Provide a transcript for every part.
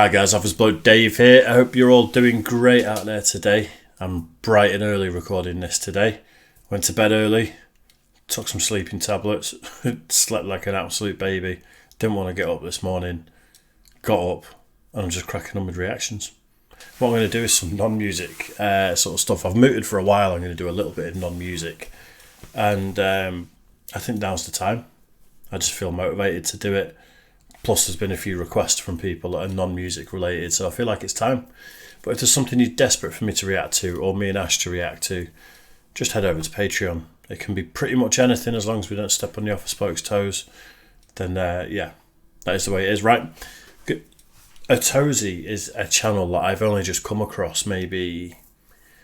Hi guys, Office Bloke Dave here. I hope you're all doing great out there today. I'm bright and early recording this today. Went to bed early, took some sleeping tablets, slept like an absolute baby. Didn't want to get up this morning. Got up and I'm just cracking on with reactions. What I'm going to do is some non-music sort of stuff. I've mooted for a while. I'm going to do a little bit of non-music. And I think now's the time. I just feel motivated to do it. Plus, there's been a few requests from people that are non-music related, so I feel like it's time. But if there's something you're desperate for me to react to, or me and Ash to react to, just head over to Patreon. It can be pretty much anything as long as we don't step on the Office Blokes' toes. Then, yeah, that is the way it is, right? Atozy is a channel that I've only just come across maybe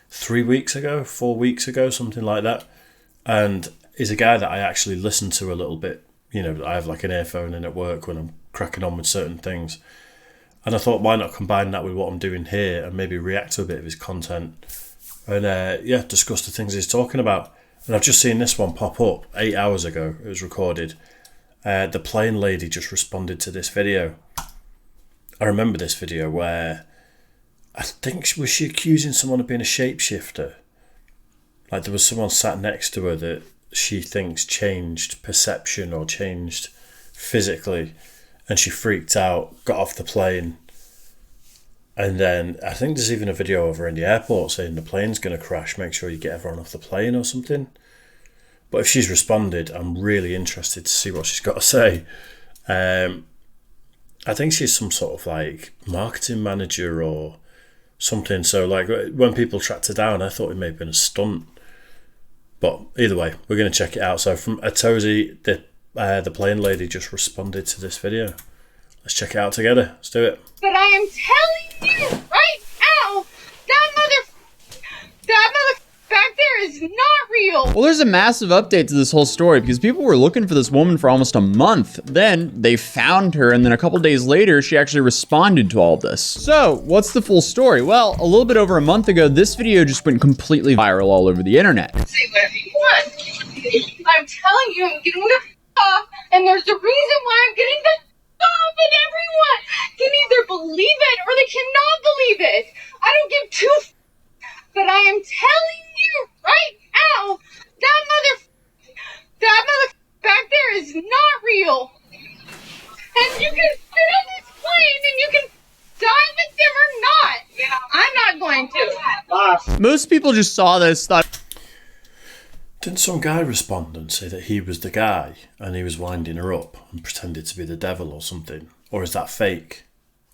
4 weeks ago, something like that. And is a guy that I actually listen to a little bit. You know, I have like an earphone in at work when I'm cracking on with certain things. And I thought, why not combine that with what I'm doing here and maybe react to a bit of his content and, yeah, discuss the things he's talking about. And I've just seen this one pop up 8 hours ago. It was recorded. The plane lady just responded to this video. I remember this video where I think, was she accusing someone of being a shapeshifter? Like there was someone sat next to her that she thinks changed perception or changed physically, and she freaked out, got off the plane, and then I think there's even a video of her in the airport saying the plane's going to crash, make sure you get everyone off the plane or something. But if she's responded, I'm really interested to see what she's got to say. I think she's some sort of like marketing manager or something, so like when people tracked her down I thought it may have been a stunt. But either way, we're going to check it out. So from Atozy, the plane lady just responded to this video. Let's check it out together. Let's do it. But I am telling you right now, that mother back there is not real. Well, there's a massive update to this whole story because people were looking for this woman for almost a month. Then they found her, and then a couple days later, she actually responded to all of this. So what's the full story? Well, a little bit over a month ago, this video just went completely viral all over the internet. Say whatever you want. I'm telling you, I'm getting the off, and there's a reason why I'm getting the off, and everyone can either believe it or they cannot believe it. I don't give two but I am telling you right now, that mother back there is not real. And you can sit on this plane and you can die with them or not. Yeah, I'm not going to. Most people just saw this, thought... Didn't some guy respond and say that he was the guy and he was winding her up and pretended to be the devil or something? Or is that fake?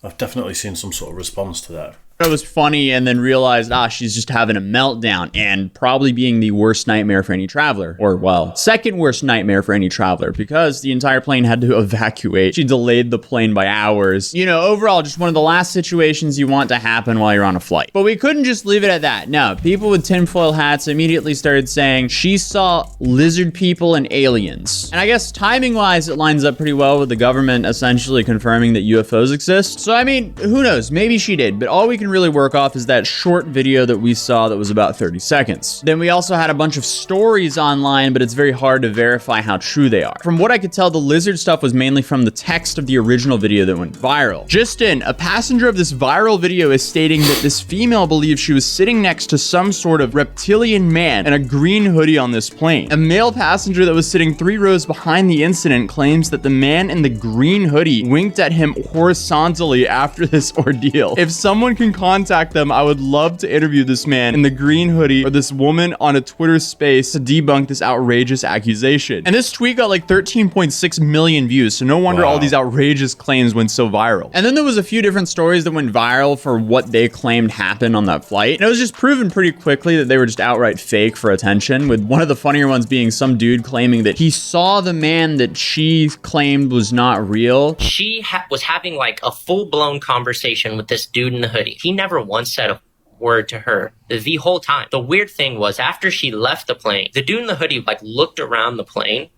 I've definitely seen some sort of response to that. It was funny and then realized, she's just having a meltdown and probably being the worst nightmare for any traveler. Or, well, second worst nightmare for any traveler because the entire plane had to evacuate. She delayed the plane by hours. You know, overall, just one of the last situations you want to happen while you're on a flight. But we couldn't just leave it at that. No, people with tinfoil hats immediately started saying she saw lizard people and aliens. And I guess timing-wise, it lines up pretty well with the government essentially confirming that UFOs exist. So, I mean, who knows? Maybe she did, but all we can really work off is that short video that we saw that was about 30 seconds. Then we also had a bunch of stories online, but it's very hard to verify how true they are. From what I could tell, the lizard stuff was mainly from the text of the original video that went viral. Just in, a passenger of this viral video is stating that this female believes she was sitting next to some sort of reptilian man in a green hoodie on this plane. A male passenger that was sitting 3 rows behind the incident claims that the man in the green hoodie winked at him horizontally after this ordeal. If someone can contact them, I would love to interview this man in the green hoodie or this woman on a Twitter space to debunk this outrageous accusation. And this tweet got like 13.6 million views, so no wonder all these outrageous claims went so viral. And then there was a few different stories that went viral for what they claimed happened on that flight. And it was just proven pretty quickly that they were just outright fake for attention, with one of the funnier ones being some dude claiming that he saw the man that she claimed was not real. She was having like a full-blown conversation with this dude in the hoodie. He never once said a word to her the whole time. The weird thing was after she left the plane, the dude in the hoodie like looked around the plane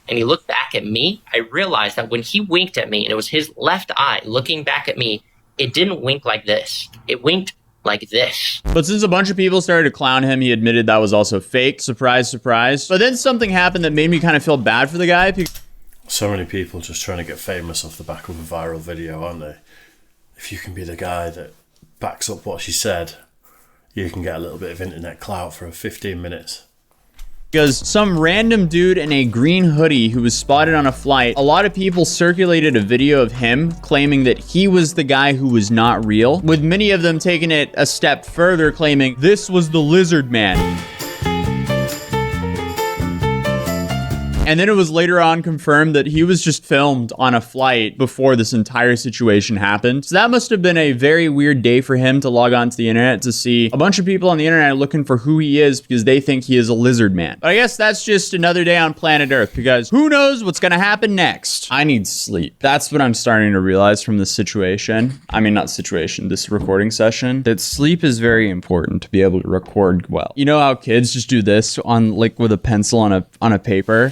and he looked back at me. I realized that when he winked at me and it was his left eye looking back at me, it didn't wink like this. It winked like this. But since a bunch of people started to clown him, he admitted that was also fake. Surprise, surprise. But then something happened that made me kind of feel bad for the guy. So many people just trying to get famous off the back of a viral video, aren't they? if you can be the guy that backs up what she said, you can get a little bit of internet clout for 15 minutes. Because some random dude in a green hoodie who was spotted on a flight, a lot of people circulated a video of him claiming that he was the guy who was not real, with many of them taking it a step further, claiming this was the lizard man. And then it was later on confirmed that he was just filmed on a flight before this entire situation happened. So that must have been a very weird day for him to log onto the internet to see a bunch of people on the internet looking for who he is because they think he is a lizard man. But I guess that's just another day on planet Earth, because who knows what's gonna happen next. I need sleep. That's what I'm starting to realize from this situation. I mean, not situation, this recording session, that sleep is very important to be able to record well. You know how kids just do this on, like, with a pencil on a paper?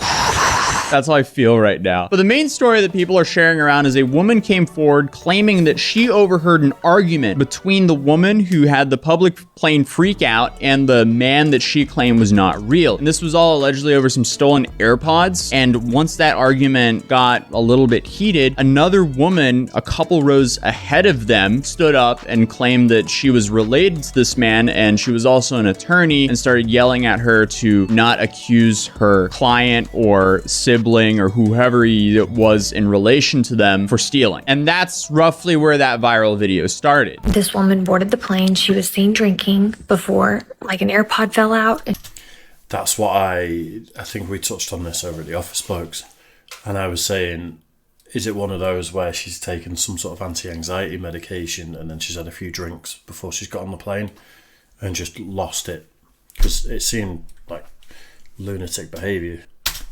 That's how I feel right now. But the main story that people are sharing around is a woman came forward claiming that she overheard an argument between the woman who had the public plane freak out and the man that she claimed was not real. And this was all allegedly over some stolen AirPods. And once that argument got a little bit heated, another woman, a couple rows ahead of them, stood up and claimed that she was related to this man and she was also an attorney, and started yelling at her to not accuse her client or sibling or whoever he was in relation to them for stealing. And that's roughly where that viral video started. This woman boarded the plane. She was seen drinking before, like, an AirPod fell out. That's what I think we touched on this over at the Office Blokes. And I was saying, is it one of those where she's taken some sort of anti-anxiety medication and then she's had a few drinks before she's got on the plane and just lost it? Because it seemed like lunatic behaviour.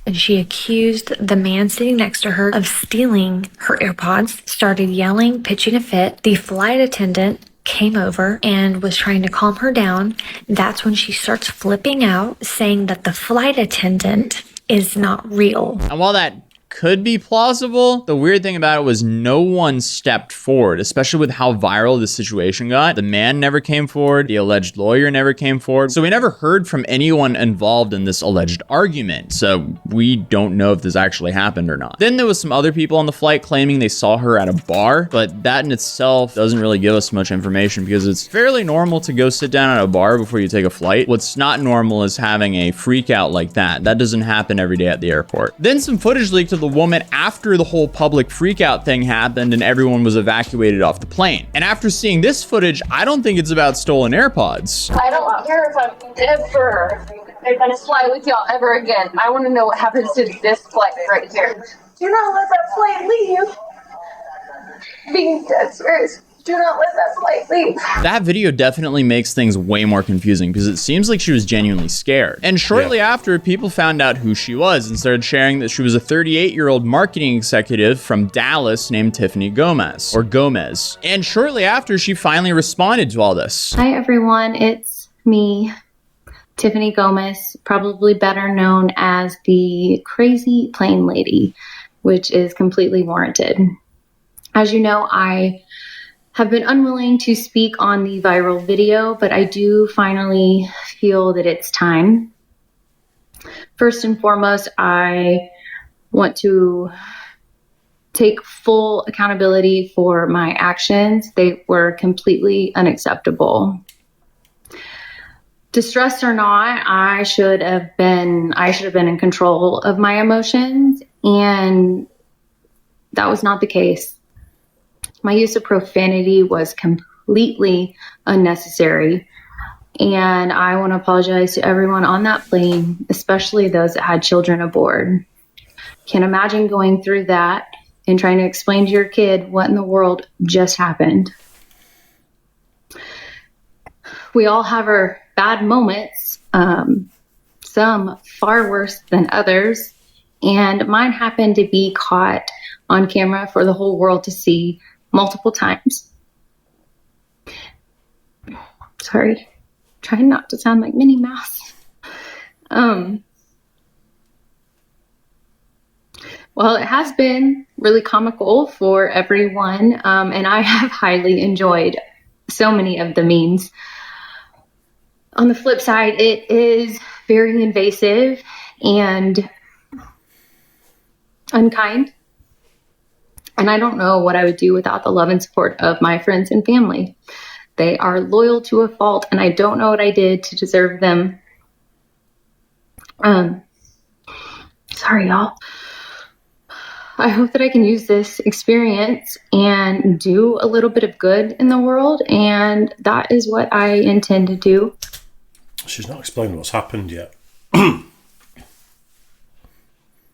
And she accused the man sitting next to her of stealing her AirPods, started yelling, pitching a fit. The flight attendant came over and was trying to calm her down. That's when she starts flipping out, saying that the flight attendant is not real. And while that could be plausible, the weird thing about it was no one stepped forward, especially with how viral the situation got. The man never came forward. The alleged lawyer never came forward. So we never heard from anyone involved in this alleged argument. So we don't know if this actually happened or not. Then there was some other people on the flight claiming they saw her at a bar, but that in itself doesn't really give us much information because it's fairly normal to go sit down at a bar before you take a flight. What's not normal is having a freak out like that. That doesn't happen every day at the airport. Then some footage leaked of the woman after the whole public freakout thing happened and everyone was evacuated off the plane. And after seeing this footage, I don't think it's about stolen AirPods. I don't care if I'm ever gonna fly with y'all ever again. I want to know what happens to this flight right here. Do not let that flight leave. Being dead serious. Do not let that flight leave. That video definitely makes things way more confusing because it seems like she was genuinely scared. And shortly after, people found out who she was and started sharing that she was a 38-year-old marketing executive from Dallas named Tiffany Gomez, or Gomez. And shortly after, she finally responded to all this. Hi everyone, it's me, Tiffany Gomez, probably better known as the Crazy Plane Lady, which is completely warranted. As you know, I have been unwilling to speak on the viral video, but I do finally feel that it's time. First and foremost, I want to take full accountability for my actions. They were completely unacceptable. Distressed or not, I should have been in control of my emotions, and that was not the case. My use of profanity was completely unnecessary, and I want to apologize to everyone on that plane, especially those that had children aboard. Can't imagine going through that and trying to explain to your kid what in the world just happened. We all have our bad moments, some far worse than others, and mine happened to be caught on camera for the whole world to see multiple times. Sorry, trying not to sound like Minnie Mouse. Well, it has been really comical for everyone, and I have highly enjoyed so many of the memes. On the flip side, it is very invasive and unkind. And I don't know what I would do without the love and support of my friends and family. They are loyal to a fault, and I don't know what I did to deserve them. Sorry, y'all. I hope that I can use this experience and do a little bit of good in the world, and that is what I intend to do. She's not explained what's happened yet.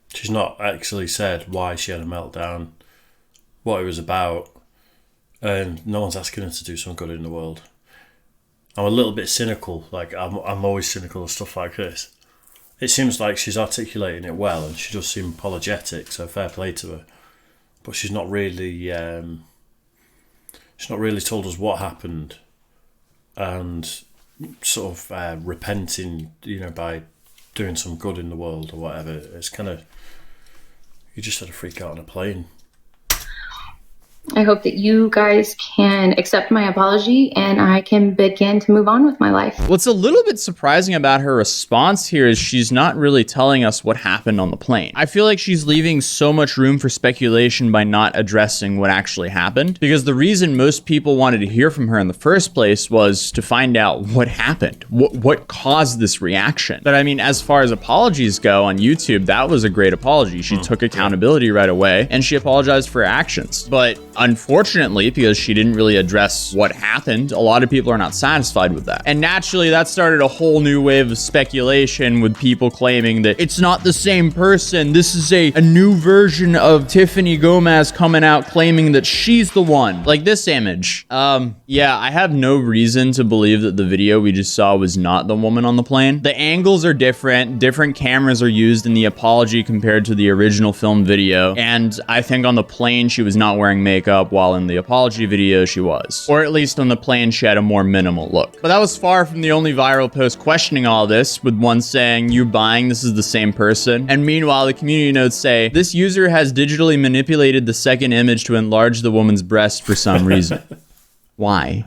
She's not actually said why she had a meltdown, what it was about, and no one's asking her to do some good in the world. I'm a little bit cynical. Like, I'm always cynical of stuff like this. It seems like she's articulating it well, and she does seem apologetic, so fair play to her. But she's not really told us what happened, and sort of repenting, by doing some good in the world or whatever. It's kind of, you just had a freak out on a plane. I hope that you guys can accept my apology and I can begin to move on with my life. What's a little bit surprising about her response here is she's not really telling us what happened on the plane. I feel like she's leaving so much room for speculation by not addressing what actually happened, because the reason most people wanted to hear from her in the first place was to find out what happened, what caused this reaction. But I mean, as far as apologies go on YouTube, that was a great apology. She took accountability right away and she apologized for her actions. But unfortunately, because she didn't really address what happened, a lot of people are not satisfied with that. And naturally, that started a whole new wave of speculation with people claiming that it's not the same person. This is a new version of Tiffany Gomez coming out claiming that she's the one. Like this image. Yeah, I have no reason to believe that the video we just saw was not the woman on the plane. The angles are different. Different cameras are used in the apology compared to the original film video. And I think on the plane, she was not wearing makeup, while in the apology video she was. Or at least on the plane she had a more minimal look. But that was far from the only viral post questioning all this, with one saying, "You buying this is the same person?" And meanwhile, the community notes say, "This user has digitally manipulated the second image to enlarge the woman's breast for some reason." Why?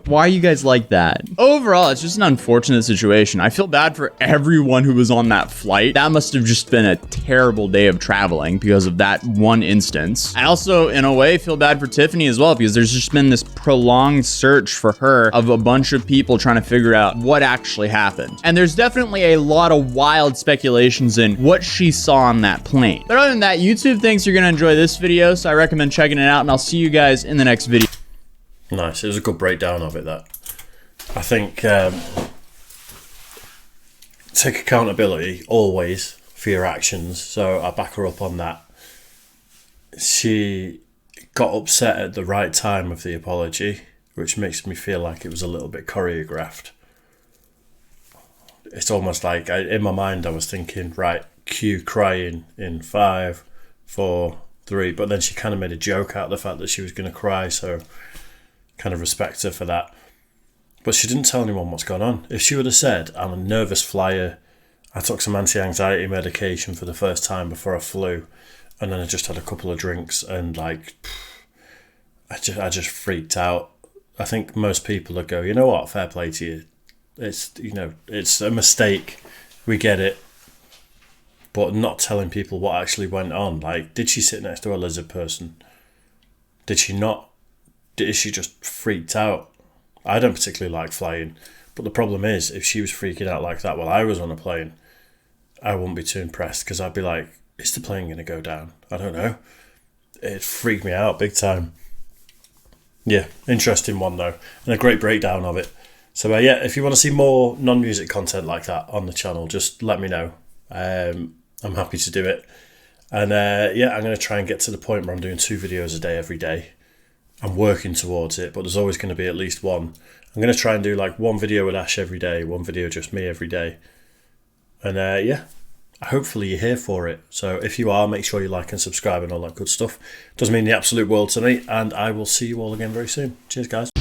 Why are you guys like that? Overall, it's just an unfortunate situation. I feel bad for everyone who was on that flight. That must have just been a terrible day of traveling because of that one instance. I also, in a way, feel bad for Tiffany as well, because there's just been this prolonged search for her of a bunch of people trying to figure out what actually happened. And there's definitely a lot of wild speculations in what she saw on that plane. But other than that, YouTube thinks you're gonna enjoy this video, so I recommend checking it out, and I'll see you guys in the next video. Nice. It was a good breakdown of it, that. I think take accountability always for your actions, so I back her up on that. She got upset at the right time of the apology, which makes me feel like it was a little bit choreographed. It's almost like, in my mind I was thinking, right, cue crying in 5, 4, 3, but then she kind of made a joke out of the fact that she was going to cry, so kind of respect her for that. But she didn't tell anyone what's going on. If she would have said, "I'm a nervous flyer, I took some anti-anxiety medication for the first time before I flew, and then I just had a couple of drinks and like I just freaked out," I think most people would go, "You know what, fair play to you. It's, it's a mistake, we get it." But not telling people what actually went on. Like, did she sit next to a lizard person? Did she not? Is she just freaked out? I don't particularly like flying, but the problem is, if she was freaking out like that while I was on a plane, I wouldn't be too impressed, because I'd be like, is the plane going to go down? I don't know. It freaked me out big time. Yeah, interesting one though, and a great breakdown of it. So yeah, if you want to see more non-music content like that on the channel, just let me know. I'm happy to do it. And yeah, I'm going to try and get to the point where I'm doing 2 videos a day every day. I'm working towards it, but there's always going to be at least one. I'm going to try and do like 1 video with Ash every day, 1 video just me every day. And yeah, hopefully you're here for it. So if you are, make sure you like and subscribe and all that good stuff. It does mean the absolute world to me, and I will see you all again very soon. Cheers, guys.